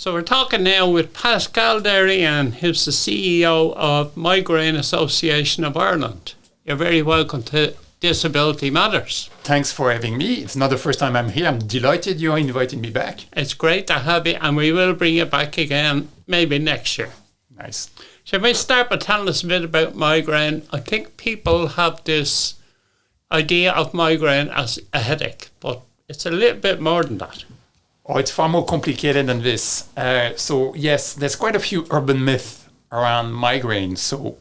So we're talking now with Pascal Derrien, who's the CEO of Migraine Association of Ireland. You're very welcome to Disability Matters. Thanks for having me. It's not the first time I'm here. I'm delighted you're inviting me back. It's great to have you, and we will bring you back again maybe next year. Nice. Shall we start by telling us a bit about migraine? I think people have this idea of migraine as a headache, but it's a little bit more than that. Oh, it's far more complicated than this. So yes, there's quite a few urban myths around migraine. So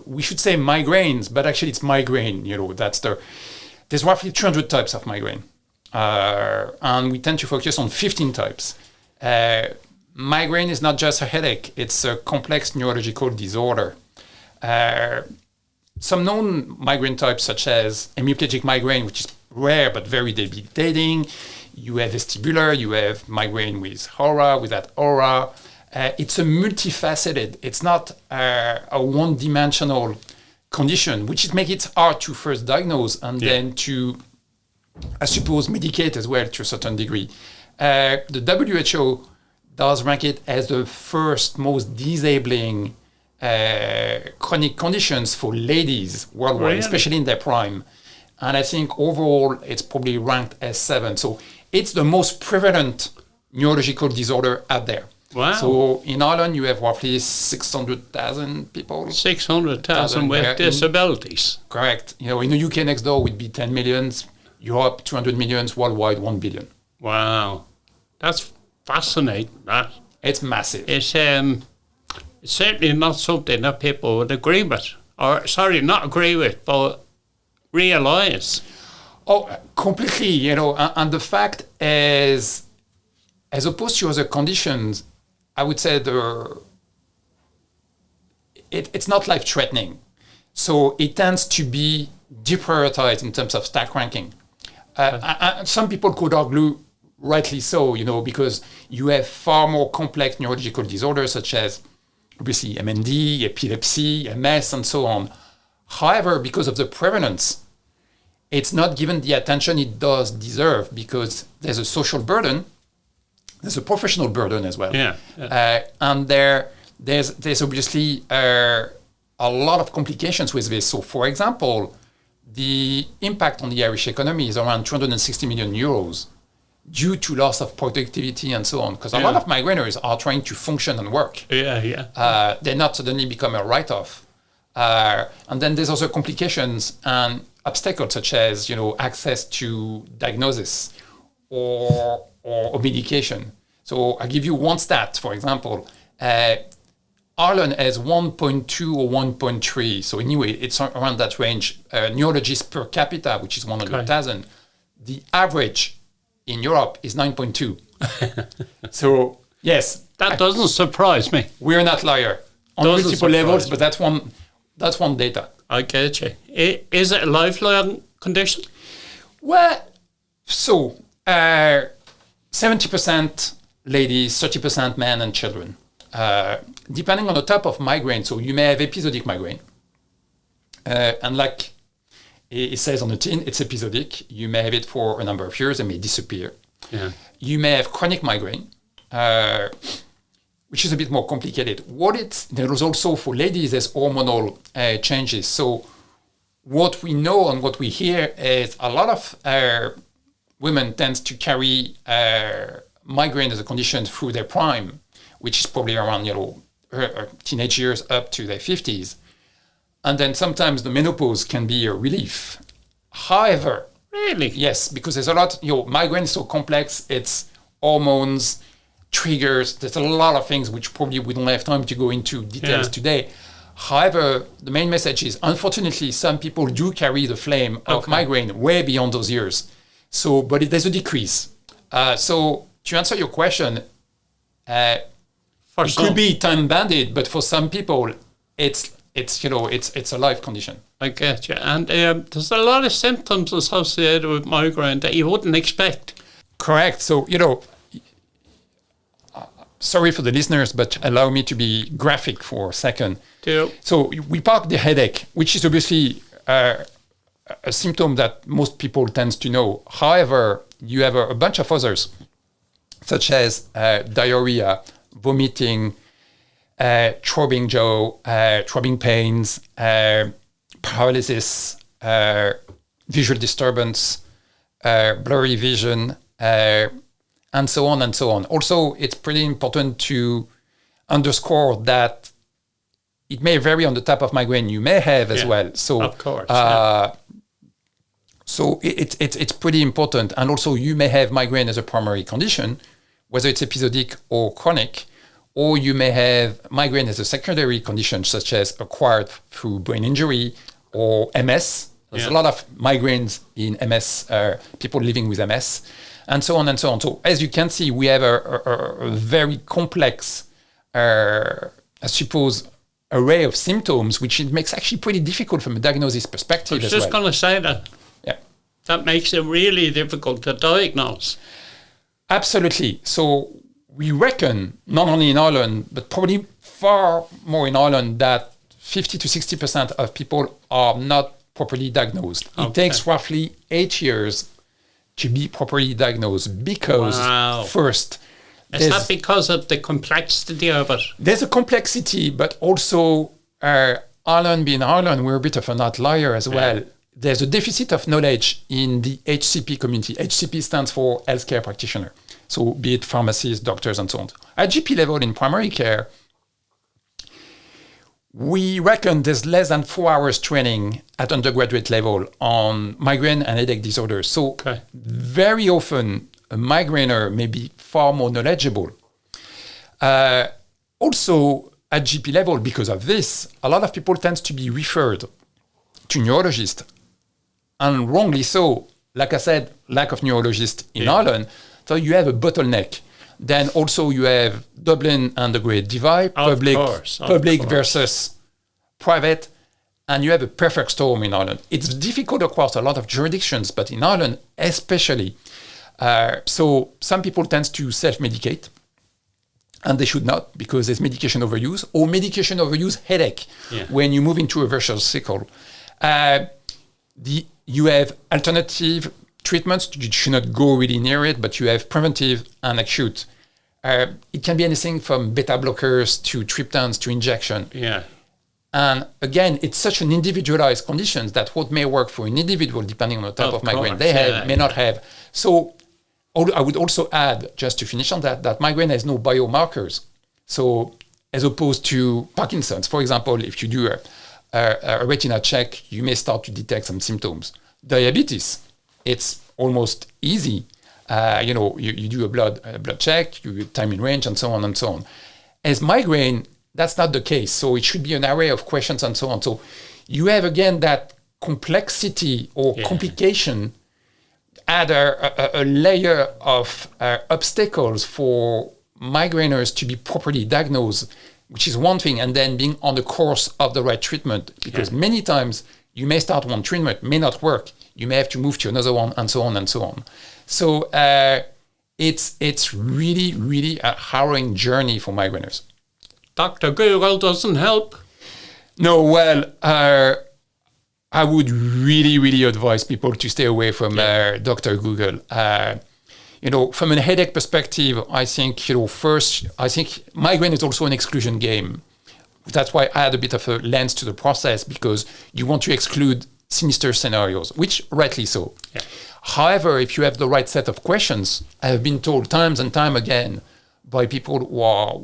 we should say migraines, but actually it's migraine. There's roughly 200 types of migraine, and we tend to focus on 15 types. Migraine is not just a headache; it's a complex neurological disorder. Some known migraine types, such as hemiplegic migraine, which is rare but very debilitating. You have vestibular, you have migraine with aura, without aura. It's a multifaceted, it's not a one-dimensional condition, which makes it hard to first diagnose and then to, I suppose, medicate as well to a certain degree. The WHO does rank it as the first most disabling chronic conditions for ladies worldwide, really? Especially in their prime. And I think overall it's probably ranked as 7. So it's the most prevalent neurological disorder out there. Wow. So in Ireland, you have roughly 600,000 people. 600,000 with disabilities. Correct. In the UK next door would be 10 million, Europe 200 million, worldwide 1 billion. Wow. That's fascinating, that. It's massive. It's certainly not something that people would agree with. Or, sorry, not agree with, but realise. Oh, completely, and the fact is, as opposed to other conditions, I would say it's not life-threatening. So it tends to be deprioritized in terms of stack ranking. And some people could argue, rightly so, because you have far more complex neurological disorders such as, obviously, MND, epilepsy, MS, and so on. However, because of the prevalence, it's not given the attention it does deserve because there's a social burden, there's a professional burden as well. And there's obviously a lot of complications with this. So, for example, the impact on the Irish economy is around 260 million euros due to loss of productivity and so on. Because a lot of migraineurs are trying to function and work. They're not suddenly become a write-off. And then there's also complications and obstacles such as access to diagnosis or medication. So I'll give you one stat, for example. Ireland has 1.2 or 1.3, so anyway, it's around that range, neurologists per capita, which is 100,000. Okay. The average in Europe is 9.2. So, yes. That doesn't surprise me. We're an outlier on multiple levels, but that's one data. I get you. Is it a lifelong condition? Well, so 70% ladies, 30% men and children. Depending on the type of migraine, so you may have episodic migraine. And like it says on the tin, it's episodic. You may have it for a number of years and may disappear. Yeah. You may have chronic migraine, which is a bit more complicated. There is also for ladies, there's hormonal changes. So what we know and what we hear is a lot of women tend to carry migraine as a condition through their prime, which is probably around teenage years up to their 50s. And then sometimes the menopause can be a relief. However, really? Yes, because there's a lot, migraine is so complex, it's hormones, triggers, there's a lot of things which probably we don't have time to go into details today. However, the main message is, unfortunately, some people do carry the flame of migraine way beyond those years. So, but there's a decrease. So to answer your question, it could be time-banded, but for some people, it's a life condition. I get you. And there's a lot of symptoms associated with migraine that you wouldn't expect. Correct. So, sorry for the listeners, but allow me to be graphic for a second. So we park the headache, which is obviously a symptom that most people tend to know. However, you have a bunch of others. such as diarrhea, vomiting, throbbing jaw, throbbing pains, paralysis, visual disturbance, blurry vision, and so on and so on. Also, it's pretty important to underscore that it may vary on the type of migraine you may have as well. So, of course. So it's pretty important. And also, you may have migraine as a primary condition, whether it's episodic or chronic, or you may have migraine as a secondary condition, such as acquired through brain injury or MS. There's a lot of migraines in MS, people living with MS, and so on and so on. So as you can see, we have a very complex, I suppose, array of symptoms, which it makes actually pretty difficult from a diagnosis perspective as well. I was just going to say that. Yeah. That makes it really difficult to diagnose. Absolutely. So we reckon, not only in Ireland, but probably far more in Ireland, that 50 to 60% of people are not properly diagnosed. Okay. It takes roughly 8 years to be properly diagnosed because first... Is that because of the complexity of it? There's a complexity, but also Ireland being Ireland, we're a bit of an outlier as well. There's a deficit of knowledge in the HCP community. HCP stands for healthcare practitioner. So be it pharmacists, doctors, and so on. At GP level in primary care, we reckon there's less than 4 hours training at undergraduate level on migraine and headache disorders. So very often, a migrainer may be far more knowledgeable. Also, at GP level, because of this, a lot of people tend to be referred to neurologists, and wrongly so. Like I said, lack of neurologists in Ireland, so you have a bottleneck. Then also you have Dublin and the Great Divide, public versus private, and you have a perfect storm in Ireland. It's difficult across a lot of jurisdictions, but in Ireland especially. So some people tend to self-medicate, and they should not, because there's medication overuse or medication overuse headache when you move into a vicious cycle. You have alternative treatments. You should not go really near it, but you have preventive and acute. It can be anything from beta blockers to triptans to injection. Yeah. And again, it's such an individualized condition that what may work for an individual, depending on the type of migraine they have, may not have. So I would also add, just to finish on that migraine has no biomarkers. So as opposed to Parkinson's, for example, if you do a retina check, you may start to detect some symptoms. Diabetes, it's almost easy. You do a blood check, you time in range, and so on and so on. As migraine, that's not the case. So it should be an array of questions and so on. So you have, again, that complexity or complication, add a layer of obstacles for migraineurs to be properly diagnosed, which is one thing, and then being on the course of the right treatment, because many times you may start one treatment, may not work, you may have to move to another one, and so on and so on. So it's really, really a harrowing journey for migraineurs. Dr. Google doesn't help? No, well, I would really, really advise people to stay away from Dr. Google. From a headache perspective, I think, first, I think migraine is also an exclusion game. That's why I had a bit of a lens to the process, because you want to exclude sinister scenarios, which rightly so. Yeah. However, if you have the right set of questions, I have been told times and time again by people who are,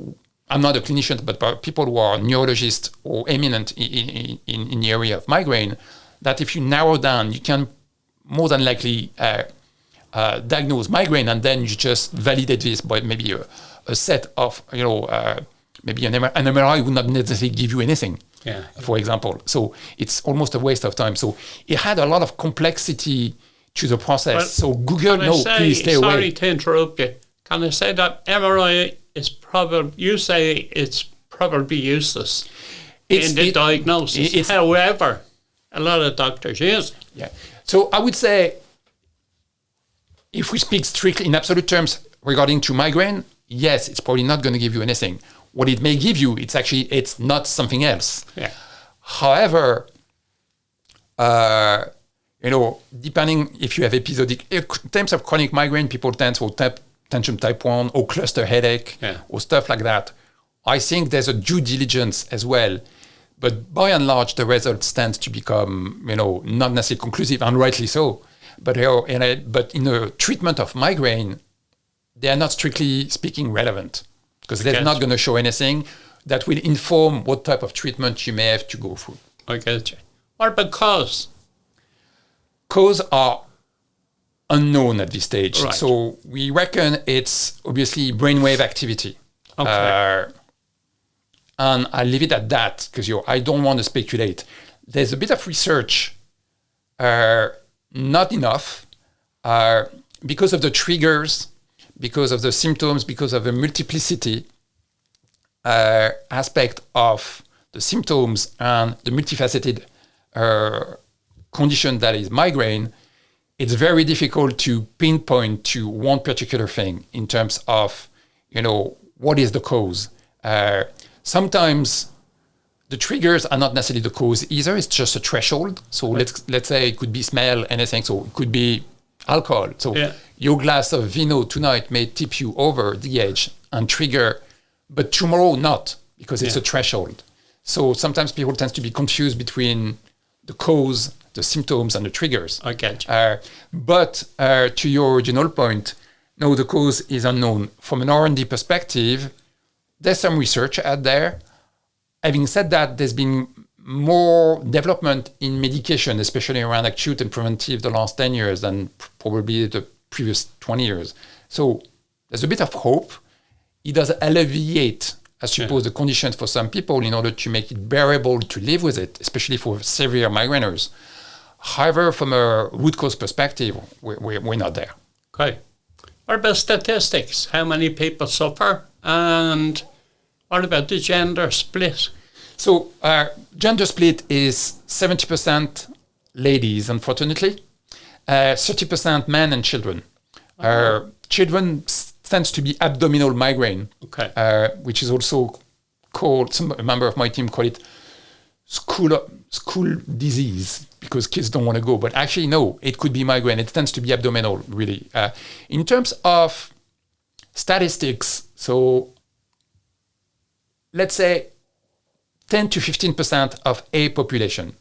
I'm not a clinician, but by people who are neurologists or eminent in the area of migraine, that if you narrow down, you can more than likely diagnose migraine, and then you just validate this by maybe a set of, maybe an MRI would not necessarily give you anything, for example. So it's almost a waste of time. So it had a lot of complexity to the process. Well, so Google, please stay away. Sorry to interrupt you. Can I say that MRI is probably, you say it's probably useless in the diagnosis. However, a lot of doctors use it. Yeah. So I would say, if we speak strictly in absolute terms regarding to migraine, yes, it's probably not going to give you anything. What it may give you, it's not something else. Yeah. However, depending if you have episodic, in terms of chronic migraine, people tend tantrum type 1 or cluster headache or stuff like that. I think there's a due diligence as well. But by and large, the results tend to become, not necessarily conclusive, and rightly so. But in a treatment of migraine, they are not strictly speaking relevant because they're not going to show anything that will inform what type of treatment you may have to go through. I get you. What about cause? Cause are unknown at this stage. Right. So we reckon it's obviously brainwave activity. Okay. And I'll leave it at that because I don't want to speculate. There's a bit of research, not enough, because of the triggers, because of the symptoms, because of the multiplicity aspect of the symptoms and the multifaceted condition that is migraine. It's very difficult to pinpoint to one particular thing in terms of, what is the cause. Sometimes the triggers are not necessarily the cause either. It's just a threshold. So let's say it could be smell, anything. So it could be alcohol. So your glass of vino tonight may tip you over the edge and trigger, but tomorrow not, because it's a threshold. So sometimes people tend to be confused between the cause, the symptoms, and the triggers. I get you. But to your original point, no, the cause is unknown. From an R&D perspective, there's some research out there. Having said that, there's been more development in medication, especially around acute and preventive, the last 10 years than probably the previous 20 years. So there's a bit of hope. It does alleviate, I suppose, the conditions for some people in order to make it bearable to live with it, especially for severe migraineurs. However, from a root cause perspective, we're not there. Okay. What about statistics? How many people suffer? And what about the gender split? So gender split is 70% ladies, unfortunately, 30% men and children. Children tends to be abdominal migraine, which is also called, a member of my team call it school disease because kids don't want to go. But actually, no, it could be migraine. It tends to be abdominal, really. In terms of statistics, so let's say 10 to 15% of a population.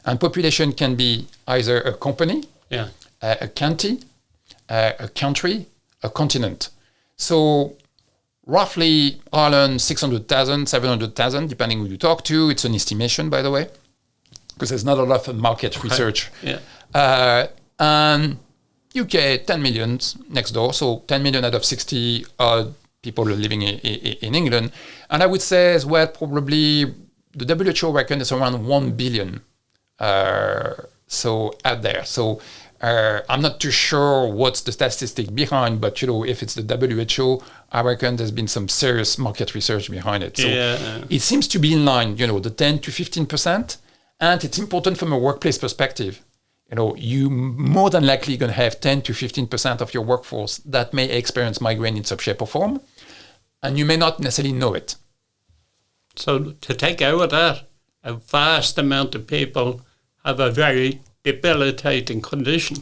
And population can be either a company, a county, a country, a continent. So roughly Ireland, 600,000, 700,000, depending who you talk to. It's an estimation, by the way, because there's not a lot of market research. And UK, 10 million next door. So 10 million out of 60 people living in England. And I would say as well, probably the WHO reckons it's around 1 billion. So out there. So I'm not too sure what's the statistic behind, but if it's the WHO, I reckon there's been some serious market research behind it. So it seems to be in line, the 10 to 15%, and it's important from a workplace perspective. You more than likely going to have 10 to 15% of your workforce that may experience migraine in some shape or form, and you may not necessarily know it. So to take out that, a vast amount of people have a very debilitating condition.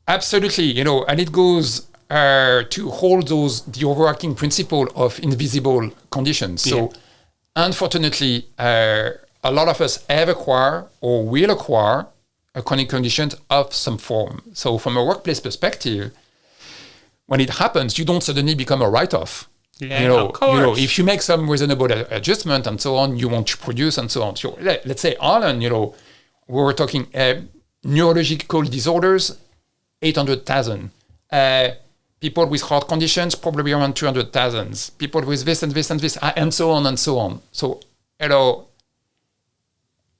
Absolutely, and it goes to hold the overarching principle of invisible conditions. So unfortunately, a lot of us have acquired or will acquire a chronic condition of some form. So from a workplace perspective, when it happens, you don't suddenly become a write-off. Of course. If you make some reasonable adjustment and so on, you want to produce and so on. So let's say Ireland, we were talking neurological disorders, 800,000. People with heart conditions, probably around 200,000. People with this and this and this, and so on and so on. So,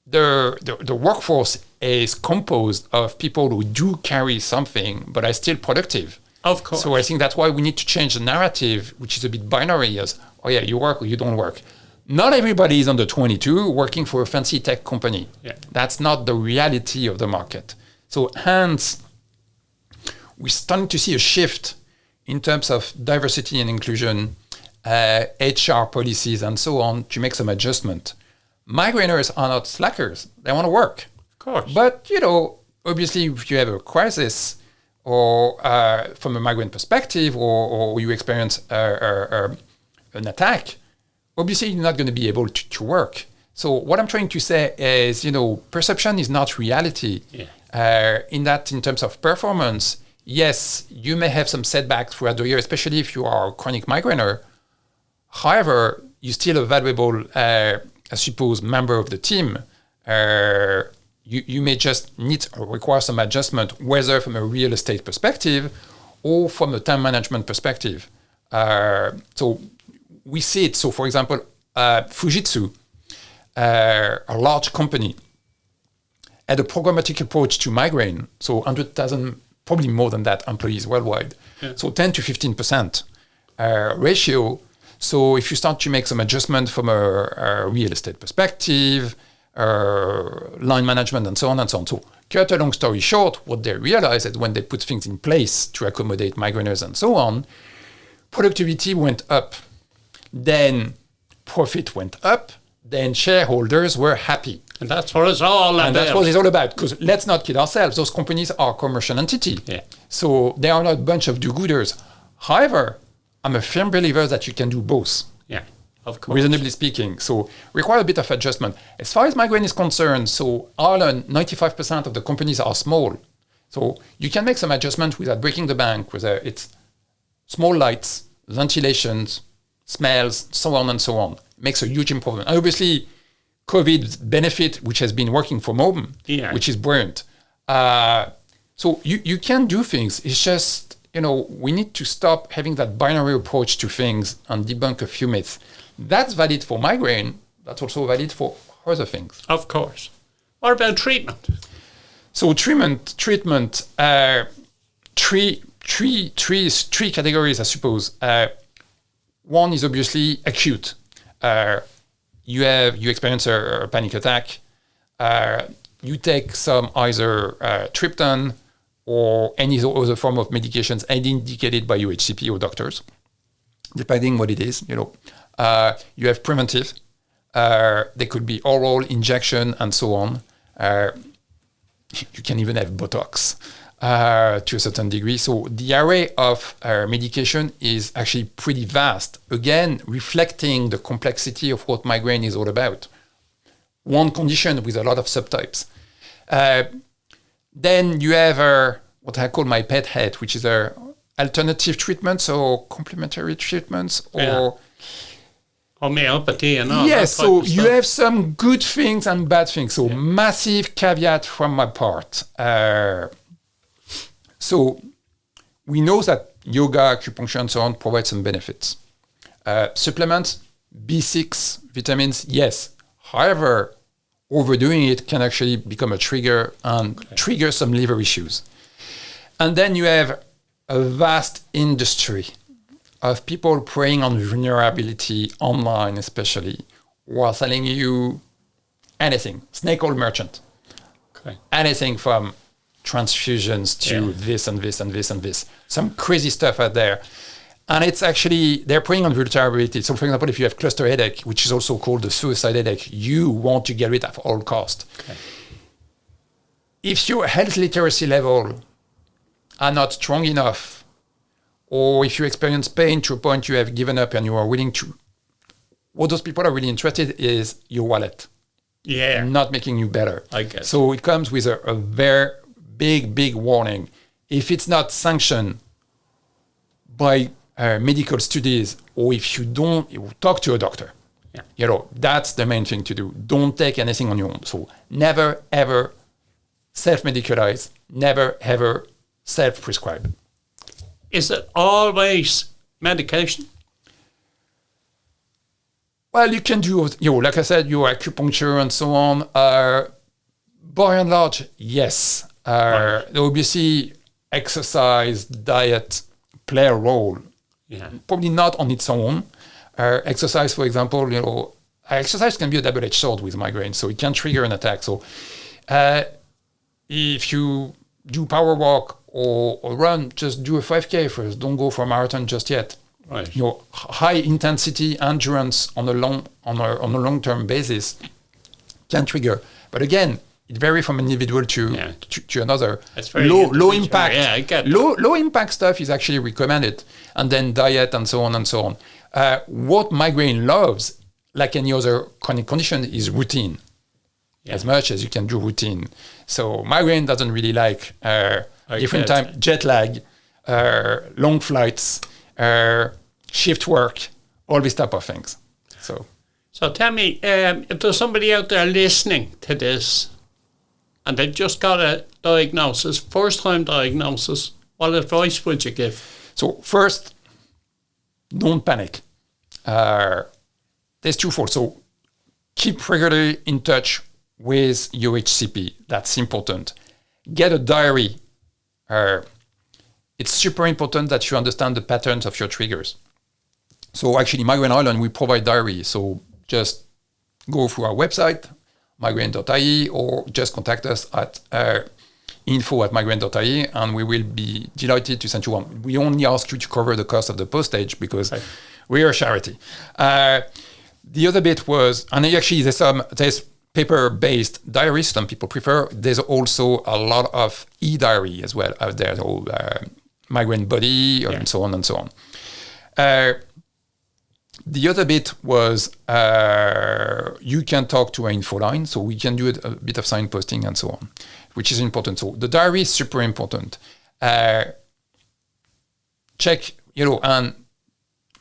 the workforce is composed of people who do carry something, but are still productive. Of course. So I think that's why we need to change the narrative, which is a bit binary as, you work or you don't work. Not everybody is under 22 working for a fancy tech company. That's not the reality of the market. So hence, we're starting to see a shift in terms of diversity and inclusion, HR policies and so on to make some adjustment. Migraineurs are not slackers. They want to work. Of course. But, obviously, if you have a crisis or from a migraine perspective, or you experience an attack, obviously you're not going to be able to work. So what I'm trying to say is, perception is not reality. Yeah. In terms of performance, yes, you may have some setbacks throughout the year, especially if you are a chronic migrainer. However, you're still a valuable, I suppose, member of the team. You may just need or require some adjustment, whether from a real estate perspective or from a time management perspective. So we see it. So, for example, Fujitsu, a large company, had a programmatic approach to migraine. So 100,000, probably more than that, employees worldwide. Yeah. So 10 to 15% ratio. So if you start to make some adjustment from a real estate perspective, line management, and so on and so on. So cut a long story short, what they realized is when they put things in place to accommodate migraineurs and so on, productivity went up. Then profit went up. Then shareholders were happy. And that's what it's all about. And that's what it's all about. Because let's not kid ourselves. Those companies are commercial entities. Yeah. So they are not a bunch of do-gooders. However, I'm a firm believer that you can do both. Yeah, of course. Reasonably speaking. So require a bit of adjustment. As far as migraine is concerned, so Ireland, 95% of the companies are small. So you can make some adjustment without breaking the bank, whether it's small lights, ventilations, smells, so on and so on. Makes a huge improvement. And obviously, COVID's benefit, which has been working from home, which is brilliant. So you can do things. It's just, we need to stop having that binary approach to things and debunk a few myths. That's valid for migraine. That's also valid for other things. Of course. What about treatment? So treatment, three categories, I suppose. One is obviously acute. You experience a panic attack. You take some either triptan or any other form of medications indicated by your HCP or doctors, depending what it is. You have preventive. They could be oral, injection, and so on. You can even have Botox to a certain degree. So the array of medication is actually pretty vast, again, reflecting the complexity of what migraine is all about. One condition with a lot of subtypes. Then you have what I call my pet head, which is alternative treatments or complementary treatments or homeopathy and all. Yes, so you have some good things and bad things. So massive caveat from my part. So we know that yoga, acupuncture, and so on provide some benefits. Supplements, B6, vitamins, yes. However, overdoing it can actually become a trigger and trigger some liver issues. And then you have a vast industry of people preying on vulnerability online, especially, who are selling you anything, snake oil merchant, anything from transfusions to this and this and this and this. Some crazy stuff out there. And it's actually, they're preying on vulnerability. So for example, if you have cluster headache, which is also called the suicide headache, you want to get rid of all cost. If your health literacy level are not strong enough, or if you experience pain to a point you have given up and you are willing to, what those people are really interested in is your wallet. Yeah. Not making you better. I guess. So it comes with a very big warning. If it's not sanctioned by medical studies, or if you don't talk to a doctor, that's the main thing to do. Don't take anything on your own. So never, ever self-medicalize. Never, ever self-prescribe. Is it always medication? Well, you can do, like I said, your acupuncture and so on. By and large, yes. Obviously, exercise, diet play a role. Probably not on its own. Exercise, for example, exercise can be a double-edged sword with migraine, so it can trigger an attack. So if you do power walk or run, just do a 5K first. Don't go for a marathon just yet. Right. High intensity endurance on a long-term basis can trigger. But again, it varies from individual to another. That's very low impact. Yeah, I get low impact stuff is actually recommended, and then diet and so on and so on. What migraine loves, like any other chronic condition, is routine. As much as you can do routine. So migraine doesn't really like different time, jet lag, long flights, shift work, all these type of things. So tell me, if there's somebody out there listening to this and they just got a diagnosis, first-time diagnosis, what advice would you give? So first, don't panic. There's twofold. So keep regularly in touch with your HCP. That's important. Get a diary. It's super important that you understand the patterns of your triggers. So actually, Migraine Ireland, we provide diary. So just go through our website, migraine.ie, or just contact us at info@migraine.ie, and we will be delighted to send you one. We only ask you to cover the cost of the postage because we are a charity. The other bit was, and actually there's paper-based diaries some people prefer. There's also a lot of e-diary as well out there, Migraine Buddy and so on and so on. The other bit was you can talk to our info line, so we can do a bit of signposting and so on, which is important. So the diary is super important. Check, and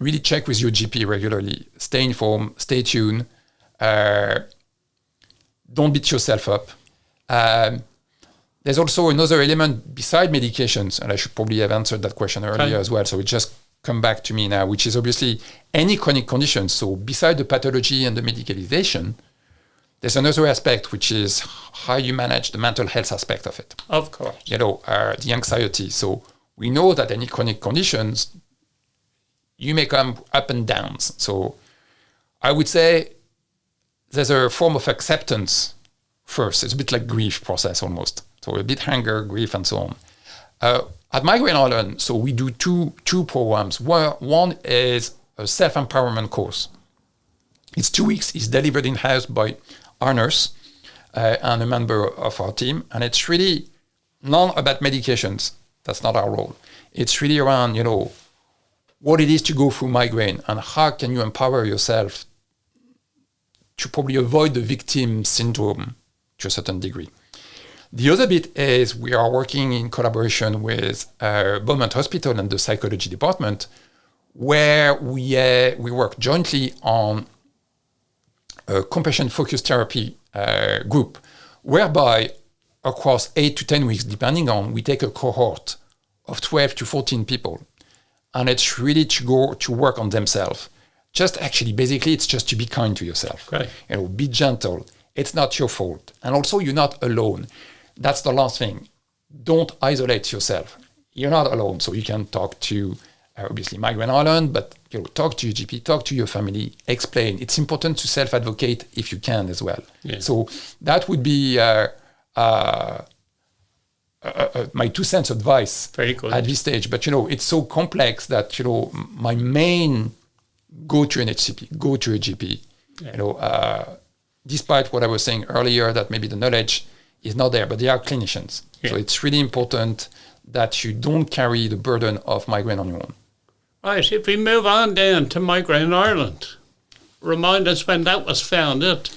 really check with your GP regularly. Stay informed, stay tuned. Don't beat yourself up. There's also another element beside medications, and I should probably have answered that question earlier as well, so it just come back to me now, which is obviously any chronic condition. So beside the pathology and the medicalization, there's another aspect, which is how you manage the mental health aspect of it. Of course. The anxiety. So we know that any chronic conditions, you may come up and downs. So I would say there's a form of acceptance first. It's a bit like grief process almost. So a bit anger, grief, and so on. At Migraine Ireland, so we do two programs. One is a self-empowerment course. It's 2 weeks. It's delivered in-house by our nurse and a member of our team. And it's really not about medications. That's not our role. It's really around, what it is to go through migraine and how can you empower yourself to probably avoid the victim syndrome to a certain degree. The other bit is we are working in collaboration with Beaumont Hospital and the psychology department, where we work jointly on a compassion-focused therapy group, whereby across 8 to 10 weeks, depending on, we take a cohort of 12 to 14 people, and it's really to go to work on themselves. Basically, it's just to be kind to yourself. Right. Be gentle. It's not your fault. And also, you're not alone. That's the last thing. Don't isolate yourself. You're not alone. So you can talk to, obviously, Migraine Ireland, but talk to your GP, talk to your family, explain. It's important to self-advocate if you can as well. Yeah. So that would be my 2 cents advice at this stage. But, it's so complex that, my main go to an HCP, go to a GP. Yeah. Despite what I was saying earlier, that maybe the knowledge is not there, but they are clinicians. Yeah. So it's really important that you don't carry the burden of migraine on your own. Right, if we move on then to Migraine Ireland, remind us when that was founded.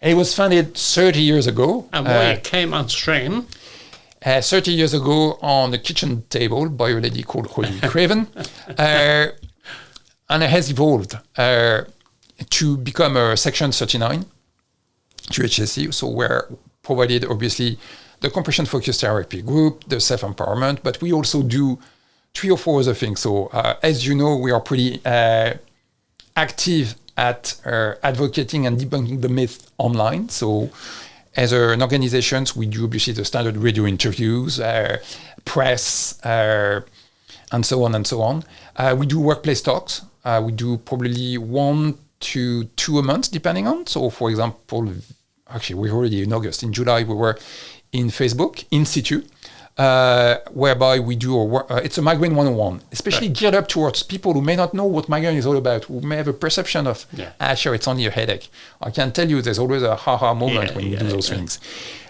It was founded 30 years ago. And why it came on stream. 30 years ago on the kitchen table by a lady called Holly Craven. And it has evolved to become a Section 39 to HSE. So we're provided, obviously, the compassion-focused therapy group, the self-empowerment, but we also do 3 or 4 other things. So as you know, we are pretty active at advocating and debunking the myth online. So as an organization, we do obviously the standard radio interviews, press, and so on and so on. We do workplace talks. We do probably 1 to 2 a month, depending on. So, for example, actually, we're already in August. In July, we were in Facebook, in situ, whereby we do it's a migraine 101, especially geared up towards people who may not know what migraine is all about, who may have a perception of, sure, it's only a headache. I can tell you there's always a ha-ha moment when you do those things.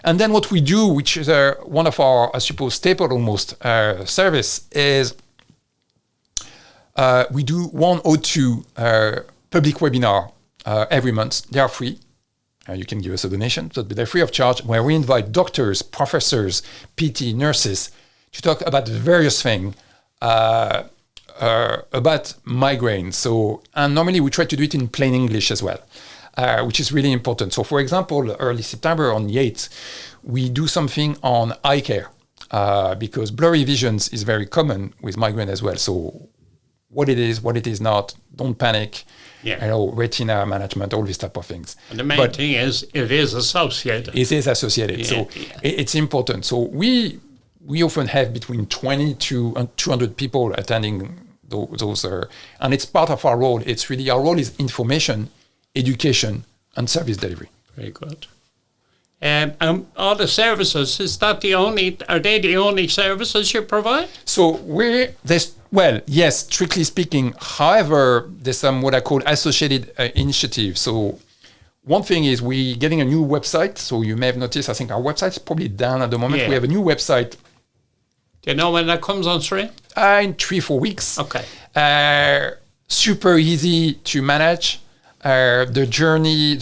And then what we do, which is one of our, I suppose, staple almost service, is we do 1 or 2 public webinar every month. They are free. You can give us a donation, but they're free of charge, where we invite doctors, professors, PT, nurses to talk about various things about migraine. So, and normally we try to do it in plain English as well, which is really important. So, for example, early September on the 8th, we do something on eye care because blurry visions is very common with migraine as well. So, what it is not, don't panic. Retina management, all these type of things. And the main thing is, it is associated. It is associated, so it's important. So we often have between 20 to 200 people attending those, and it's part of our role. It's really, our role is information, education, and service delivery. Very good. All the services, are they the only services you provide? So well, yes, strictly speaking. However, there's some what I call associated initiatives. So one thing is we're getting a new website. So you may have noticed, I think our website is probably down at the moment. Yeah. We have a new website. Do you know when that comes on stream? In 3-4 weeks. Okay. Super easy to manage. The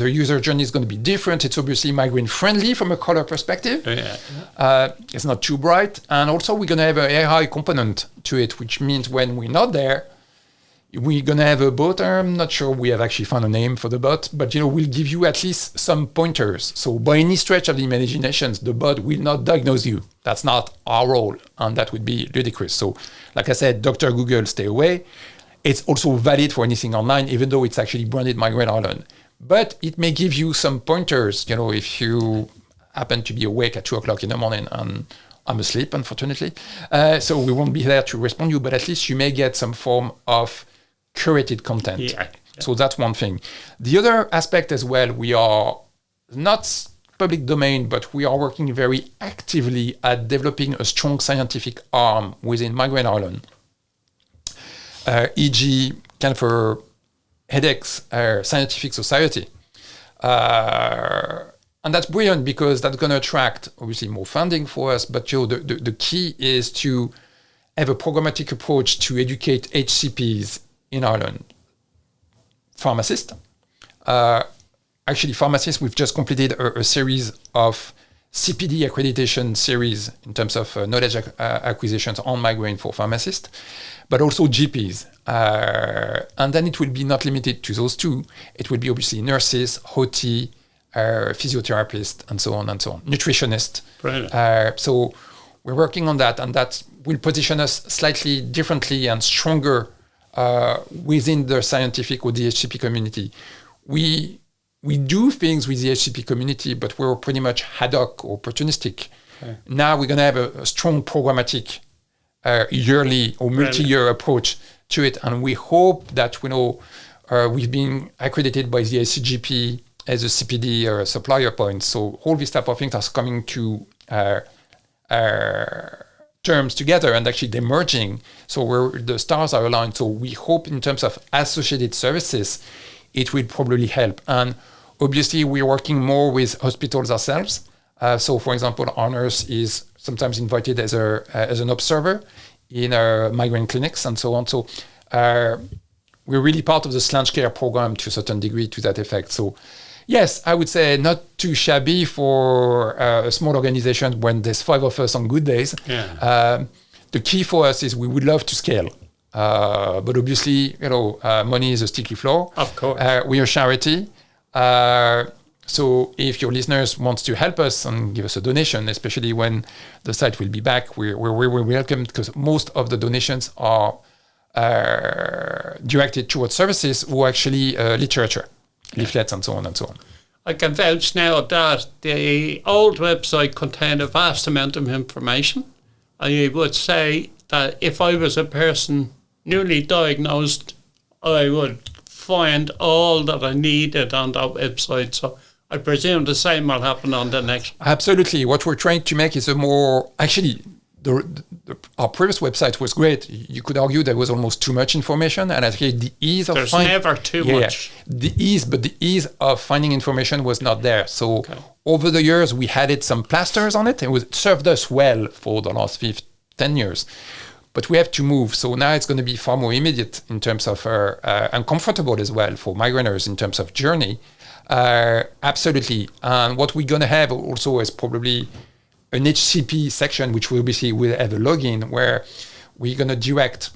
user journey is going to be different. It's obviously migraine friendly from a color perspective. It's not too bright. And also we're going to have an AI component to it, which means when we're not there, we're going to have a bot. I'm not sure we have actually found a name for the bot, but we'll give you at least some pointers. So by any stretch of the imagination, the bot will not diagnose you. That's not our role, and that would be ludicrous. So like I said, Dr. Google, stay away. It's also valid for anything online, even though it's actually branded Migraine Ireland. But it may give you some pointers, if you happen to be awake at 2 o'clock in the morning, and I'm asleep, unfortunately. So we won't be there to respond to you, but at least you may get some form of curated content. Yeah. So that's one thing. The other aspect as well, we are not public domain, but we are working very actively at developing a strong scientific arm within Migraine Ireland. E.g., Cancer Headaches Scientific Society. And that's brilliant because that's going to attract, obviously, more funding for us. But the key is to have a programmatic approach to educate HCPs in Ireland. Pharmacists. Actually, pharmacists, we've just completed a series of CPD accreditation series in terms of knowledge acquisitions on migraine for pharmacists, but also GPs. And then it will be not limited to those two. It will be obviously nurses, OT, physiotherapists, and so on and so on. Nutritionists. So we're working on that, and that will position us slightly differently and stronger within the scientific or the HCP community. We do things with the HCP community, but we're pretty much ad hoc or opportunistic. Okay. Now we're going to have a strong programmatic yearly or multi-year approach to it, and we hope that we've been accredited by the ACGP as a CPD or a supplier point. So all these type of things are coming to terms together, and actually they're merging. So the stars are aligned. So we hope in terms of associated services, it will probably help. And obviously, we're working more with hospitals ourselves. So, for example, our nurse is sometimes invited as an observer in our migraine clinics and so on. So, we're really part of the Slange Care program to a certain degree to that effect. So, yes, I would say not too shabby for a small organization when there's 5 of us on good days. Yeah. The key for us is we would love to scale. But obviously, money is a sticky floor. Of course. We are a charity. So if your listeners want to help us and give us a donation, especially when the site will be back, we're welcome, because most of the donations are directed towards services or actually literature, leaflets, and so on and so on. I can vouch now that the old website contained a vast amount of information. I would say that if I was a person newly diagnosed, I would find all that I needed on that website. So I presume the same will happen on the next. Absolutely. What we're trying to make is our previous website was great. You could argue there was almost too much information, and I think the ease of There's never too much. The ease of finding information was not there. So over the years, we added some plasters on it, and it served us well for the last 10 years. But we have to move. So now it's going to be far more immediate in terms of and comfortable as well for migraineurs in terms of journey. Absolutely. And what we're going to have also is probably an HCP section, which will have a login where we're going to direct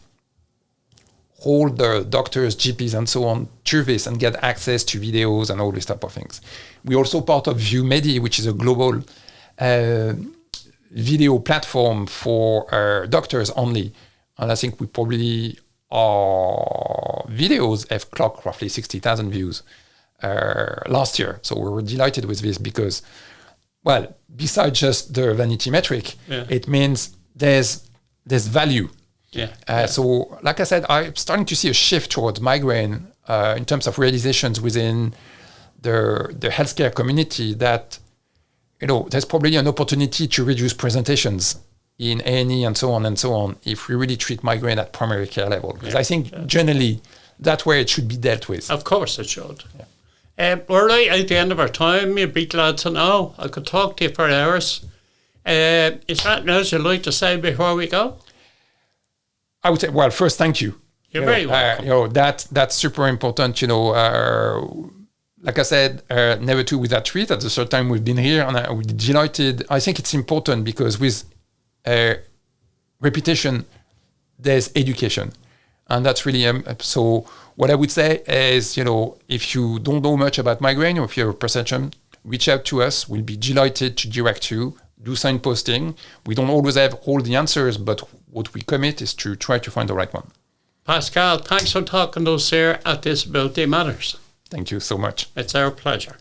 all the doctors, GPs, and so on to this and get access to videos and all this type of things. We're also part of ViewMedi, which is a global video platform for doctors only. And I think we probably, our videos have clocked roughly 60,000 views last year. So we were delighted with this because, well, besides just the vanity metric, it means there's value. So, like I said, I'm starting to see a shift towards migraine in terms of realizations within the healthcare community that, there's probably an opportunity to reduce presentations in A&E and so on if we really treat migraine at primary care level. Because I think generally that's where it should be dealt with. Of course it should. We're right at the end of our time. You'd be glad to know. I could talk to you for hours. Is there anything else you'd like to say before we go? I would say, well, first, thank you. You're very welcome. That's super important. Like I said, never two without treat. At the third time we've been here, and we're delighted. I think it's important because with reputation, there's education. And that's really, so what I would say is, if you don't know much about migraine or if you have a perception, reach out to us. We'll be delighted to direct you, do signposting. We don't always have all the answers, but what we commit is to try to find the right one. Pascal, thanks for talking to us here at Disability Matters. Thank you so much. It's our pleasure.